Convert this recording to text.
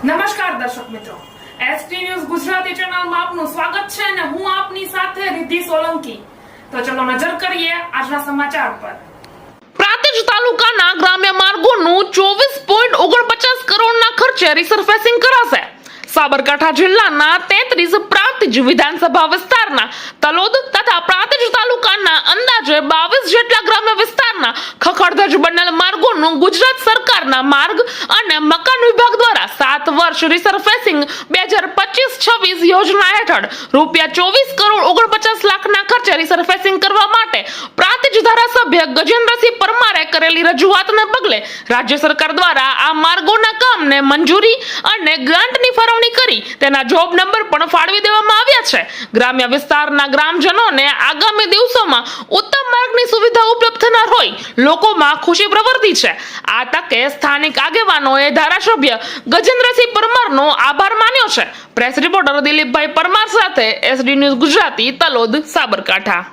નમસ્કાર દર્શક મિત્રો, એસટી ન્યૂઝ ગુજરાતી ચેનલમાં આપનું સ્વાગત છે અને હું આપની સાથે રિદ્ધિ સોલંકી। તો ચલો નજર કરીએ આજના સમાચાર પર। પ્રાંતિજ તાલુકાના ગ્રામ્ય માર્ગોનું 24.49 કરોડના ખર્ચે રિસર્ફેસિંગ કરાશે। સાબરકાંઠા જિલ્લાના 33 પ્રાંતિજ વિધાનસભા વિસ્તારના તલોદ તથા પ્રાંતિજ તાલુકાના અંદાજે 22 જેટલા ગ્રામ્ય વિસ્તારના ખખડધજ બનેલ માર્ગોનું ગુજરાત સરકારના માર્ગ અને મકાન વિભાગ દ્વારા 7 વર્ષ રિસર્ફેસિંગ 2025-26 યોજના હેઠળ ₹24.49 લાખના ખર્ચે રિસર્ફેસિંગ કરવા માટે પ્રાંતિજ ધારાસભ્ય ગજેન્દ્રસિંહ પરમારે કરેલી રજૂઆતને પગલે રાજ્ય સરકાર દ્વારા આ માર્ગોના કામને મંજૂરી અને ગ્રાન્ટની ફાળવણી કરી તેના જોબ નંબર પણ ફાળવી દેવામાં આવ્યા છે। ગ્રામ્ય વિસ્તારના ગ્રામજનોને આગામી દિવસોમાં ઉત્તમ માર્ગની સુવિધા ઉપલબ્ધ થનાર હોય લોકોમાં ખુશી પ્રવર્તી છે। આ તકે સ્થાનિક આગેવાનોએ ધારાસભ્ય ગજેન્દ્રસિંહ પરમારનો આભાર માન્યો છે। પ્રેસ રિપોર્ટર દિલીપભાઈ પરમાર સાથે એસડી ન્યૂઝ ગુજરાતી, તલોદ, સાબરકાંઠા।